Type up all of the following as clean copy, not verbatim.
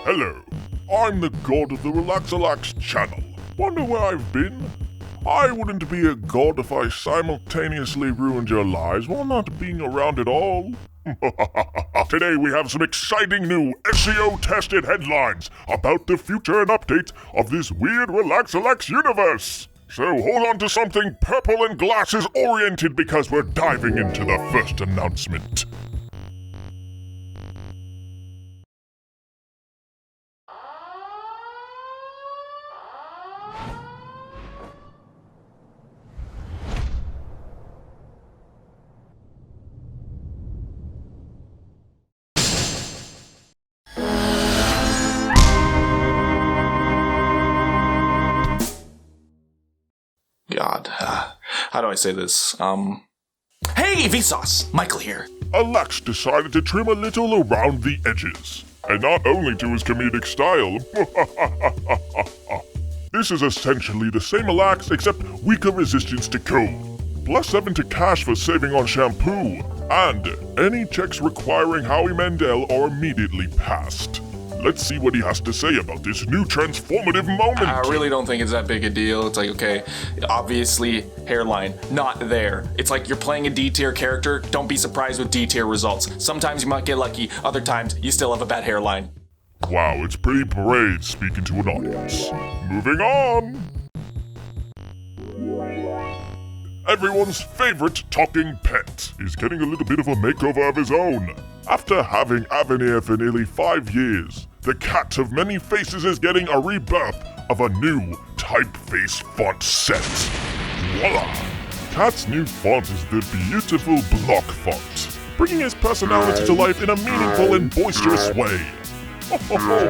Hello, I'm the god of the RelaxAlax channel. Wonder where I've been? I wouldn't be a god if I simultaneously ruined your lives while not being around at all. Today we have some exciting new SEO-tested headlines about the future and update of this weird RelaxAlax universe. So hold on to something purple and glasses oriented because we're diving into the first announcement. God, how do I say this? Hey, Vsauce! Michael here. Alax decided to trim a little around the edges, and not only to his comedic style. This is essentially the same Alax except weaker resistance to cold. +7 to cash for saving on shampoo, and any checks requiring Howie Mandel are immediately passed. Let's see what he has to say about this new transformative moment. I really don't think it's that big a deal. It's like, okay, obviously, hairline, not there. It's like you're playing a D-tier character, don't be surprised with D-tier results. Sometimes you might get lucky, other times you still have a bad hairline. Wow, it's pretty brave speaking to an audience. Moving on. Everyone's favorite talking pet is getting a little bit of a makeover of his own. After having Avenir for nearly 5 years, the cat of many faces is getting a rebirth of a new typeface font set. Voila! Cat's new font is the beautiful block font, bringing his personality to life in a meaningful and boisterous way. Oh,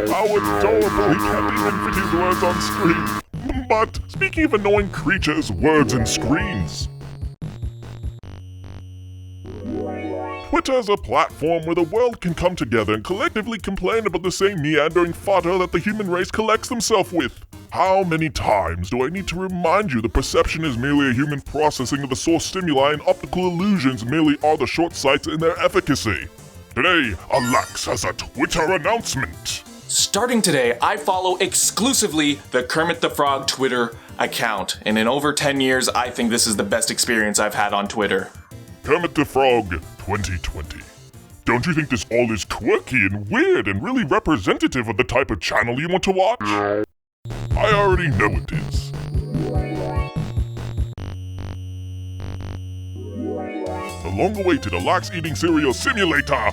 how adorable, he can't even fit his words on screen. But speaking of annoying creatures, words, and screens, Twitter's a platform where the world can come together and collectively complain about the same meandering fodder that the human race collects themselves with. How many times do I need to remind you that perception is merely a human processing of the source stimuli and optical illusions merely are the short sights in their efficacy? Today, Alax has a Twitter announcement. Starting today, I follow exclusively the Kermit the Frog Twitter account, and in over 10 years, I think this is the best experience I've had on Twitter. Kermit the Frog 2020. Don't you think this all is quirky and weird and really representative of the type of channel you want to watch? I already know it is. The long-awaited Alax Eating Cereal Simulator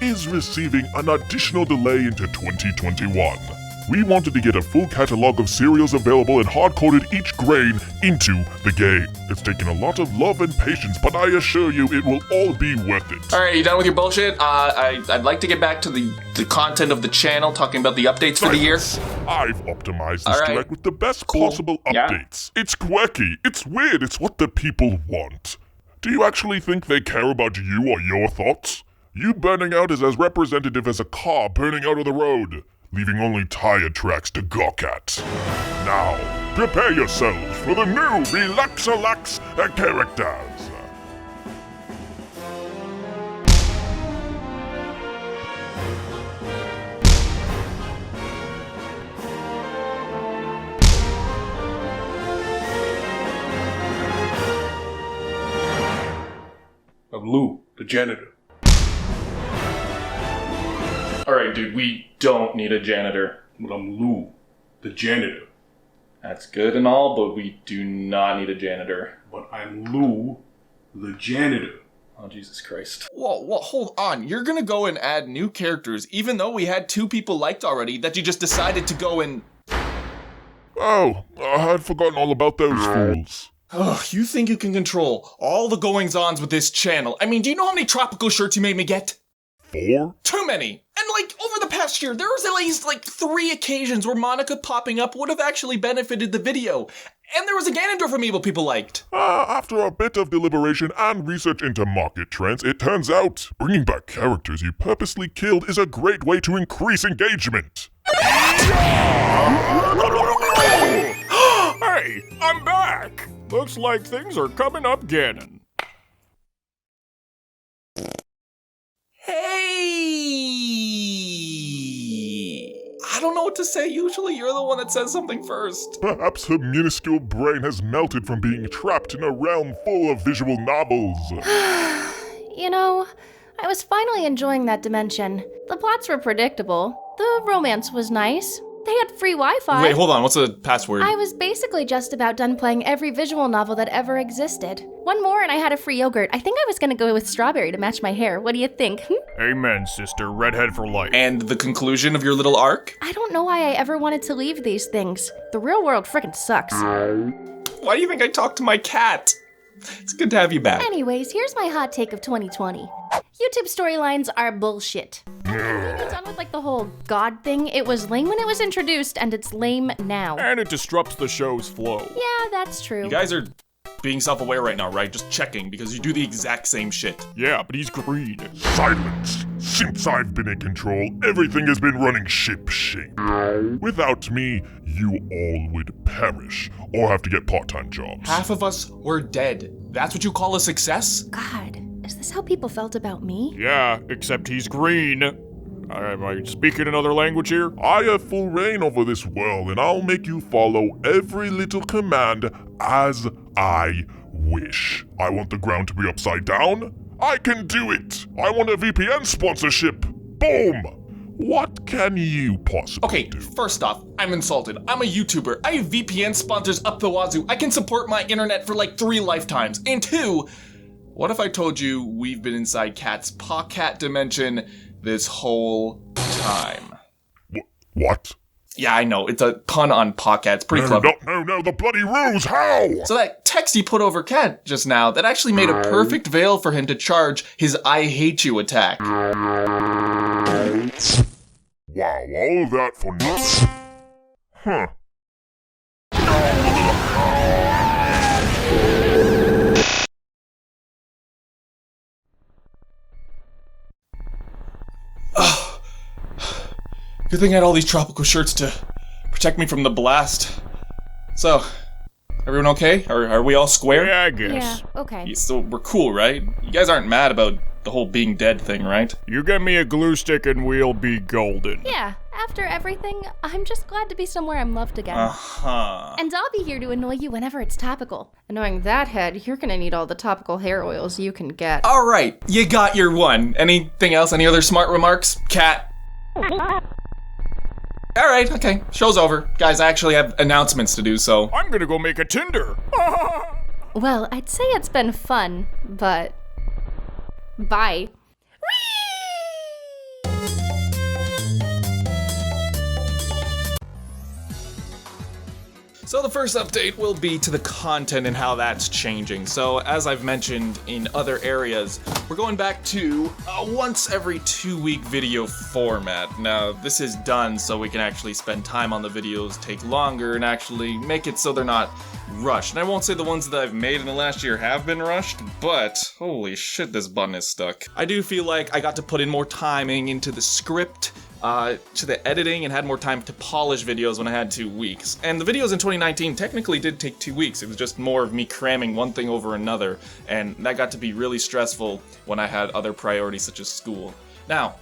is receiving an additional delay into 2021. We wanted to get a full catalog of cereals available and hard-coded each grain into the game. It's taken a lot of love and patience, but I assure you it will all be worth it. Alright, you done with your bullshit? I'd like to get back to the content of the channel, talking about the updates for the year. I've optimized this direct with the best possible updates. Yeah. It's quirky, it's weird, it's what the people want. Do you actually think they care about you or your thoughts? You burning out is as representative as a car burning out of the road, leaving only tire tracks to gawk at. Now, prepare yourselves for the new RelaxAlax characters. I'm Lou, the janitor. Alright, dude, we don't need a janitor. But I'm Lou, the janitor. That's good and all, but we do not need a janitor. But I'm Lou, the janitor. Oh, Jesus Christ. Whoa, hold on. You're gonna go and add new characters, even though we had 2 people liked already, that you just decided to go and... Oh, I had forgotten all about those fools. Ugh, you think you can control all the goings-ons with this channel? I mean, do you know how many tropical shirts you made me get? 4? Too many! And over the past year, there was at least 3 occasions where Monika popping up would have actually benefited the video. And there was a Ganondorf amiibo people liked. After a bit of deliberation and research into market trends, it turns out bringing back characters you purposely killed is a great way to increase engagement. Hey, I'm back! Looks like things are coming up Ganon. Hey! I don't know what to say. Usually you're the one that says something first. Perhaps her minuscule brain has melted from being trapped in a realm full of visual novels. You know, I was finally enjoying that dimension. The plots were predictable. The romance was nice. They had free Wi-Fi. Wait, hold on. What's the password? I was basically just about done playing every visual novel that ever existed. One more and I had a free yogurt. I think I was gonna go with strawberry to match my hair. What do you think? Amen, sister. Redhead for life. And the conclusion of your little arc? I don't know why I ever wanted to leave these things. The real world frickin' sucks. Why do you think I talked to my cat? It's good to have you back. Anyways, here's my hot take of 2020. YouTube storylines are bullshit. I'm done with like the whole God thing. It was lame when it was introduced, and it's lame now. And it disrupts the show's flow. Yeah, that's true. You guys are being self-aware right now, right? Just checking, because you do the exact same shit. Yeah, but he's green. Silence! Since I've been in control, everything has been running ship-shape. Without me, you all would perish, or have to get part-time jobs. Half of us were dead. That's what you call a success? God, is this how people felt about me? Yeah, except he's green. Am I speaking another language here? I have full reign over this world, and I'll make you follow every little command as I wish. I want the ground to be upside down? I can do it! I want a VPN sponsorship! Boom! What can you possibly do? First off, I'm insulted. I'm a YouTuber. I have VPN sponsors up the wazoo. I can support my internet for like 3 lifetimes. And 2, what if I told you we've been inside Cat's Paw-Cat dimension this whole time? What? Yeah, I know. It's a pun on Paw-Cat. It's pretty clever. No, the bloody ruse! How? So that text he put over Cat just now, that actually made a perfect veil for him to charge his I hate you attack. Wow, all of that for nothing. Huh. Good thing I had all these tropical shirts to protect me from the blast. So, everyone okay? Are we all square? Yeah, I guess. Yeah, okay. So we're cool, right? You guys aren't mad about the whole being dead thing, right? You get me a glue stick and we'll be golden. Yeah, after everything, I'm just glad to be somewhere I'm loved again. Uh-huh. And I'll be here to annoy you whenever it's topical. Annoying that head, you're gonna need all the topical hair oils you can get. Alright, you got your one. Anything else? Any other smart remarks? Cat? Alright, okay. Show's over. Guys, I actually have announcements to do, so... I'm gonna go make a Tinder. Well, I'd say it's been fun, but... Bye. So the first update will be to the content and how that's changing. So as I've mentioned in other areas, we're going back to a once every 2-week video format. Now this is done so we can actually spend time on the videos, take longer, and actually make it so they're not rushed. And I won't say the ones that I've made in the last year have been rushed, but holy shit, this button is stuck. I do feel like I got to put in more timing into the script, to the editing, and had more time to polish videos when I had 2 weeks. And the videos in 2019 technically did take 2 weeks. It was just more of me cramming one thing over another, and that got to be really stressful when I had other priorities such as school. Now,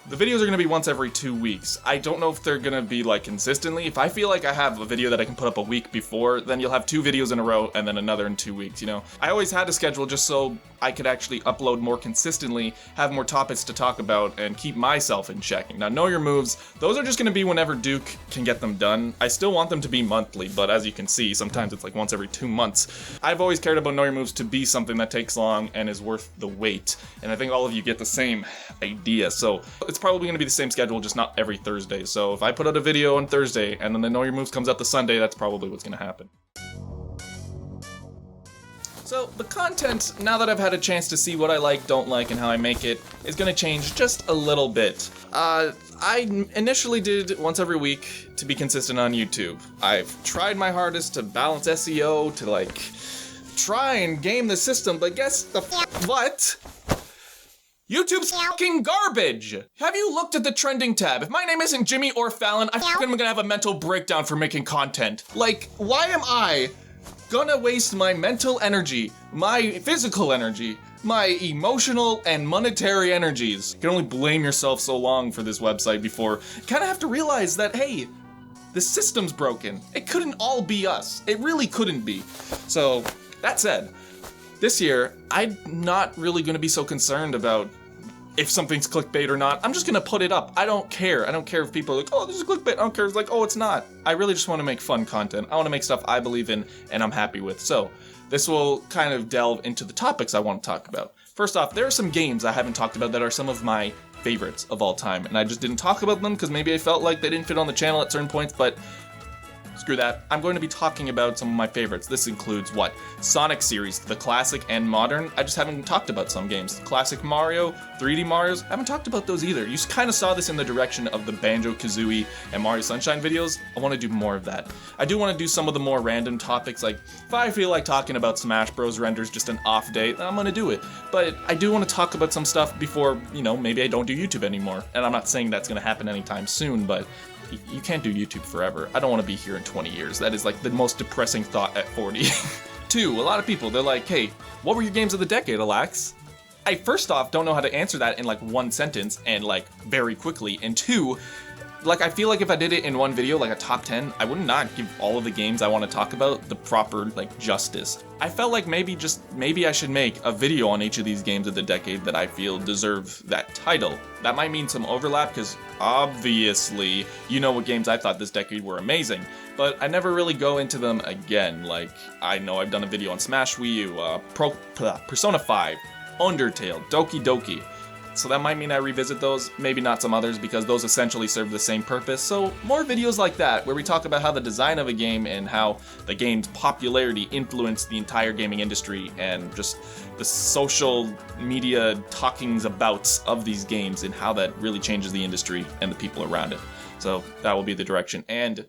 the videos are going to be once every 2 weeks. I don't know if they're going to be like consistently. If I feel like I have a video that I can put up a week before, then you'll have 2 videos in a row and then another in 2 weeks, you know? I always had a schedule just so I could actually upload more consistently, have more topics to talk about, and keep myself in check. Now, Know Your Moves, those are just going to be whenever Duke can get them done. I still want them to be monthly, but as you can see, sometimes it's like once every 2 months. I've always cared about Know Your Moves to be something that takes long and is worth the wait, and I think all of you get the same idea. So it's probably going to be the same schedule, just not every Thursday. So if I put out a video on Thursday and then the Know Your Moves comes out the Sunday, that's probably what's going to happen. So the content, now that I've had a chance to see what I like, don't like, and how I make it, is going to change just a little bit. I initially did once every week to be consistent on YouTube. I've tried my hardest to balance SEO, to like try and game the system, but guess the what? YouTube's fucking garbage! Have you looked at the trending tab? If my name isn't Jimmy or Fallon, I'm gonna have a mental breakdown for making content. Like, why am I gonna waste my mental energy, my physical energy, my emotional and monetary energies. You can only blame yourself so long for this website before you kind of have to realize that, hey, the system's broken. It couldn't all be us. It really couldn't be. So, that said, this year, I'm not really going to be so concerned about if something's clickbait or not. I'm just going to put it up. I don't care. I don't care if people are like, oh, this is clickbait. I don't care. It's like, oh, it's not. I really just want to make fun content. I want to make stuff I believe in and I'm happy with. So, this will kind of delve into the topics I want to talk about. First off, there are some games I haven't talked about that are some of my favorites of all time, and I just didn't talk about them because maybe I felt like they didn't fit on the channel at certain points, but screw that. I'm going to be talking about some of my favorites. This includes what? Sonic series, the classic and modern. I just haven't talked about some games. Classic Mario, 3D Marios, I haven't talked about those either. You kind of saw this in the direction of the Banjo-Kazooie and Mario Sunshine videos. I want to do more of that. I do want to do some of the more random topics, like if I feel like talking about Smash Bros. Renders just an off day, then I'm going to do it. But I do want to talk about some stuff before, maybe I don't do YouTube anymore. And I'm not saying that's going to happen anytime soon, but you can't do YouTube forever. I don't want to be here in 20 years. That is like the most depressing thought at 40. Two, a lot of people, they're like, hey, what were your games of the decade, Alax? I first off don't know how to answer that in like one sentence and like very quickly. And two, like I feel like if I did it in one video, like a top 10, I would not give all of the games I want to talk about the proper like justice. I felt like maybe I should make a video on each of these games of the decade that I feel deserve that title. That might mean some overlap because obviously you know what games I thought this decade were amazing, but I never really go into them again. Like I know I've done a video on Smash Wii U, Persona 5, Undertale, Doki Doki. So that might mean I revisit those, maybe not some others because those essentially serve the same purpose. So more videos like that where we talk about how the design of a game and how the game's popularity influenced the entire gaming industry and just the social media talkings abouts of these games and how that really changes the industry and the people around it. So that will be the direction. And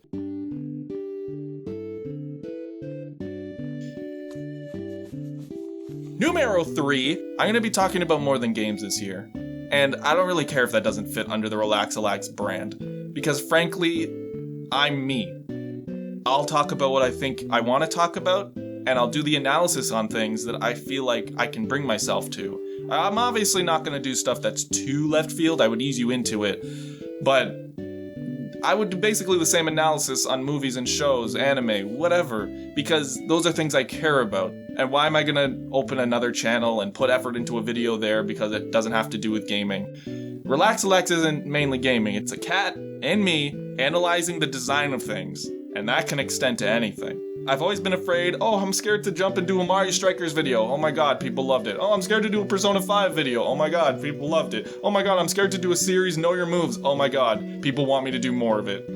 Numero 3, I'm going to be talking about more than games this year. And I don't really care if that doesn't fit under the RelaxAlax brand. Because frankly, I'm me. I'll talk about what I think I want to talk about, and I'll do the analysis on things that I feel like I can bring myself to. I'm obviously not going to do stuff that's too left field, I would ease you into it. But I would do basically the same analysis on movies and shows, anime, whatever, because those are things I care about. And why am I gonna open another channel and put effort into a video there because it doesn't have to do with gaming? RelaxAlax isn't mainly gaming, it's a cat and me analyzing the design of things, and that can extend to anything. I've always been afraid, oh, I'm scared to jump and do a Mario Strikers video, oh my god, people loved it. Oh, I'm scared to do a Persona 5 video, oh my god, people loved it. Oh my god, I'm scared to do a series, Know Your Moves, oh my god, people want me to do more of it.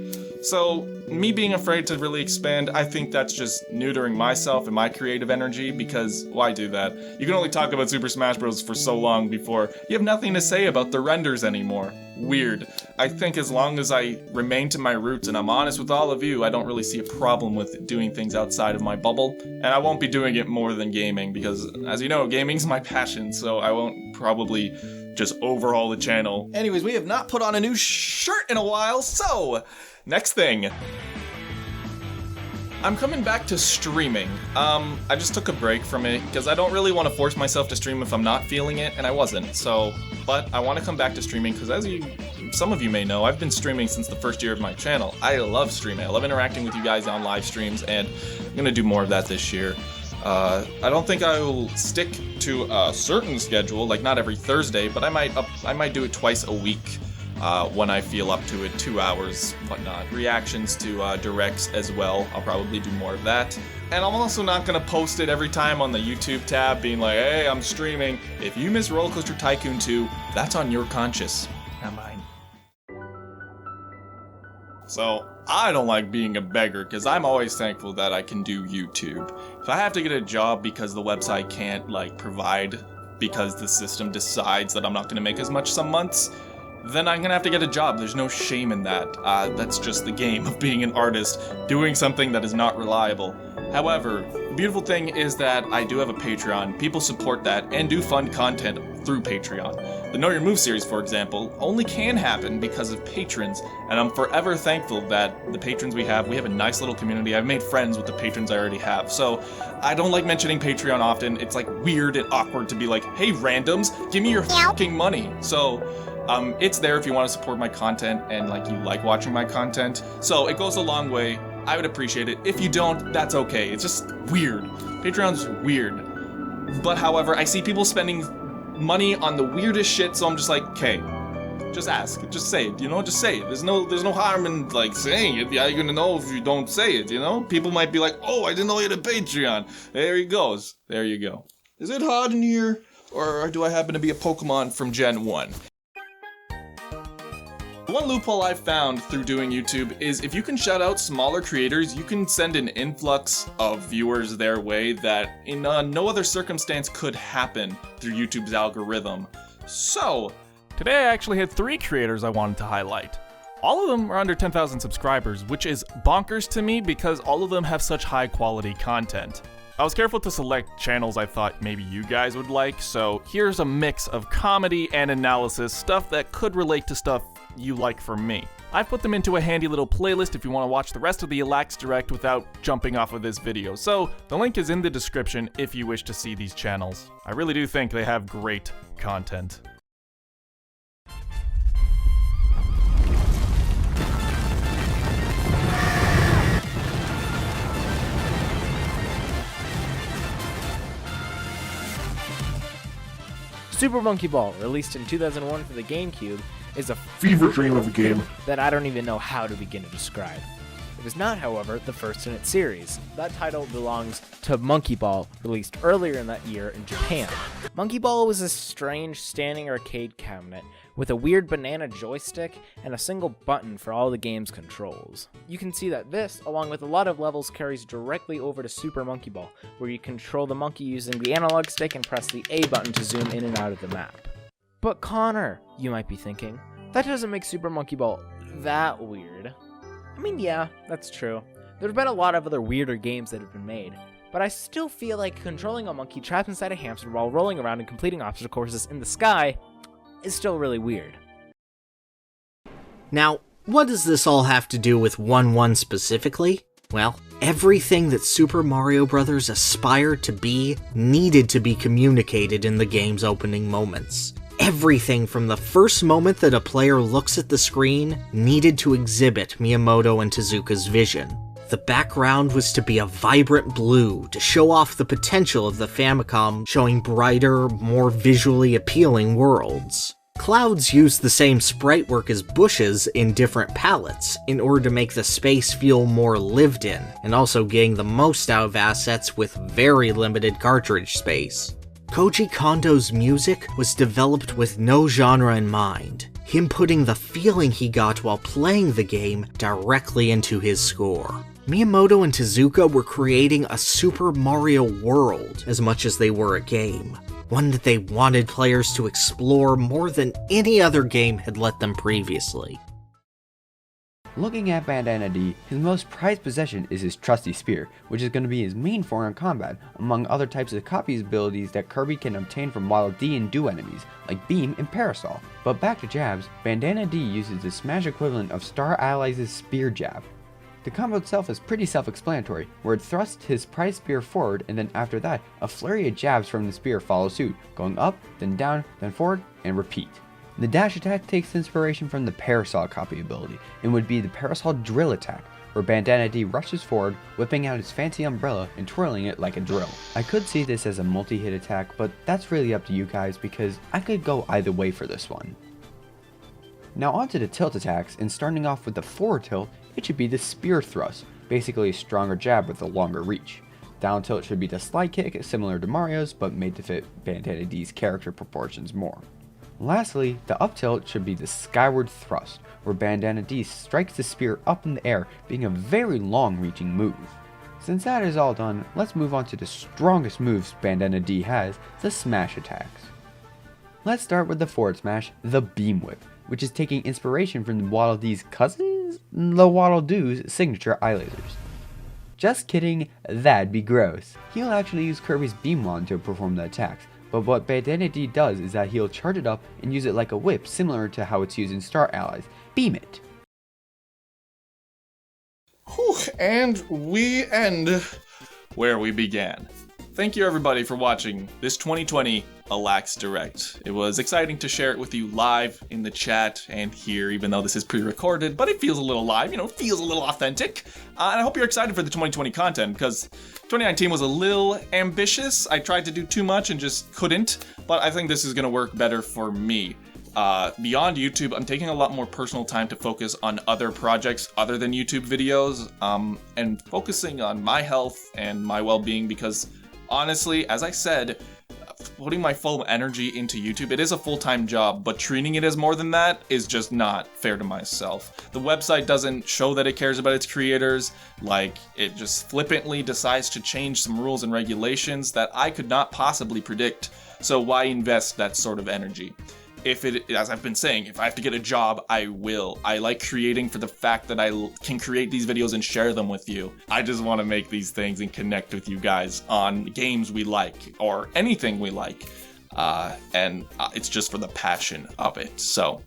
So, me being afraid to really expand, I think that's just neutering myself and my creative energy, because why do that? You can only talk about Super Smash Bros. For so long before you have nothing to say about the renders anymore. Weird. I think as long as I remain to my roots and I'm honest with all of you, I don't really see a problem with doing things outside of my bubble. And I won't be doing it more than gaming, because as you know, gaming's my passion, so I won't probably just overhaul the channel. Anyways, we have not put on a new shirt in a while, so next thing. I'm coming back to streaming. I just took a break from it because I don't really want to force myself to stream if I'm not feeling it, and I wasn't. So, but I want to come back to streaming because as some of you may know, I've been streaming since the first year of my channel. I love streaming. I love interacting with you guys on live streams, and I'm gonna do more of that this year. I don't think I will stick to a certain schedule, like not every Thursday, but I might do it twice a week. When I feel up to it, 2 hours, whatnot. Reactions to directs as well. I'll probably do more of that. And I'm also not gonna post it every time on the YouTube tab, being like, hey, I'm streaming. If you miss Roller Coaster Tycoon 2, that's on your conscience, not mine. So, I don't like being a beggar, because I'm always thankful that I can do YouTube. If I have to get a job because the website can't, provide, because the system decides that I'm not gonna make as much some months, then I'm gonna have to get a job. There's no shame in that. That's just the game of being an artist, doing something that is not reliable. However, the beautiful thing is that I do have a Patreon, people support that, and do fund content through Patreon. The Know Your Move series, for example, only can happen because of patrons, and I'm forever thankful that the patrons we have a nice little community. I've made friends with the patrons I already have, so I don't like mentioning Patreon often. It's like weird and awkward to be like, hey randoms, give me your fucking money. So it's there if you want to support my content and like you like watching my content. So it goes a long way. I would appreciate it. If you don't, that's okay. It's just weird. Patreon's weird. But however, I see people spending money on the weirdest shit, so I'm just like, okay, just ask, just say it, just say it. There's no harm in like saying it. How are you gonna know if you don't say it, People might be like, oh, I didn't know you had a Patreon. There he goes. There you go. Is it hot in here? Or do I happen to be a Pokemon from Gen 1? One loophole I've found through doing YouTube is if you can shout out smaller creators, you can send an influx of viewers their way that in no other circumstance could happen through YouTube's algorithm. So, today I actually had 3 creators I wanted to highlight. All of them are under 10,000 subscribers, which is bonkers to me because all of them have such high quality content. I was careful to select channels I thought maybe you guys would like, so here's a mix of comedy and analysis, stuff that could relate to stuff you like from me. I've put them into a handy little playlist if you want to watch the rest of the Alax Direct without jumping off of this video, so the link is in the description if you wish to see these channels. I really do think they have great content. Super Monkey Ball, released in 2001 for the GameCube, is a Fever dream of a game. that I don't even know how to begin to describe. It was not, however, the first in its series. That title belongs to Monkey Ball, released earlier in that year in Japan. Monkey Ball was a strange standing arcade cabinet with a weird banana joystick and a single button for all the game's controls. You can see that this, along with a lot of levels, carries directly over to Super Monkey Ball, where you control the monkey using the analog stick and press the A button to zoom in and out of the map. But Connor, you might be thinking, that doesn't make Super Monkey Ball that weird. I mean, yeah, that's true. There's been a lot of other weirder games that have been made, but I still feel like controlling a monkey trapped inside a hamster while rolling around and completing obstacle courses in the sky is still really weird. Now, what does this all have to do with 1-1 specifically? Well, everything that Super Mario Bros. Aspired to be needed to be communicated in the game's opening moments. Everything from the first moment that a player looks at the screen needed to exhibit Miyamoto and Tezuka's vision. The background was to be a vibrant blue to show off the potential of the Famicom, showing brighter, more visually appealing worlds. Clouds used the same sprite work as bushes in different palettes in order to make the space feel more lived in, and also getting the most out of assets with very limited cartridge space. Koji Kondo's music was developed with no genre in mind, him putting the feeling he got while playing the game directly into his score. Miyamoto and Tezuka were creating a Super Mario world as much as they were a game, one that they wanted players to explore more than any other game had let them previously. Looking at Bandana Dee, his most prized possession is his trusty spear, which is going to be his main form in combat, among other types of copy abilities that Kirby can obtain from Waddle Dee and Do enemies, like Beam and Parasol. But back to jabs, Bandana Dee uses the smash equivalent of Star Allies' spear jab. The combo itself is pretty self-explanatory, where it thrusts his prized spear forward, and then after that, a flurry of jabs from the spear follow suit, going up, then down, then forward, and repeat. The dash attack takes inspiration from the Parasol copy ability, and would be the Parasol drill attack, where Bandana Dee rushes forward, whipping out his fancy umbrella and twirling it like a drill. I could see this as a multi-hit attack, but that's really up to you guys because I could go either way for this one. Now onto the tilt attacks, and starting off with the forward tilt, it should be the spear thrust, basically a stronger jab with a longer reach. Down tilt should be the slide kick, similar to Mario's, but made to fit Bandana Dee's character proportions more. Lastly, the up tilt should be the skyward thrust, where Bandana Dee strikes the spear up in the air, being a very long-reaching move. Since that is all done, let's move on to the strongest moves Bandana Dee has, the smash attacks. Let's start with the forward smash, the Beam Whip, which is taking inspiration from the Waddle Dee's cousins, the Waddle Doo's signature eye lasers. Just kidding, that'd be gross. He'll actually use Kirby's Beam Wand to perform the attacks, But what Bandana Dee does is that he'll charge it up and use it like a whip, similar to how it's used in Star Allies. Beam it! Whew, and we end where we began. Thank you everybody for watching this 2020 Alax Direct. It was exciting to share it with you live in the chat and here, even though this is pre-recorded, but it feels a little live, it feels a little authentic. And I hope you're excited for the 2020 content, because 2019 was a little ambitious. I tried to do too much and just couldn't, but I think this is gonna work better for me. Beyond YouTube, I'm taking a lot more personal time to focus on other projects other than YouTube videos, and focusing on my health and my well-being, because honestly, as I said, putting my full energy into YouTube, it is a full-time job, but treating it as more than that is just not fair to myself. The website doesn't show that it cares about its creators, like it just flippantly decides to change some rules and regulations that I could not possibly predict, so why invest that sort of energy? If it, as I've been saying, if I have to get a job, I will. I like creating for the fact that I can create these videos and share them with you. I just want to make these things and connect with you guys on games we like, or anything we like. And it's just for the passion of it. So,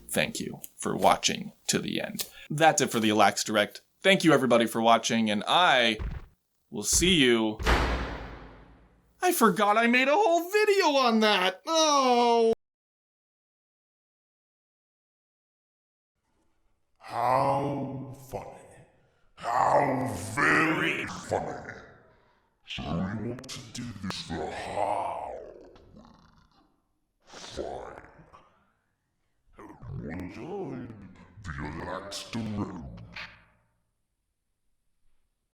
thank you for watching to the end. That's it for the Alax Direct. Thank you everybody for watching, and I will see you... I forgot I made a whole video on that! Oh! How funny. How very funny. So we want to do this the how. Fine. And we'll join the Alax Direct.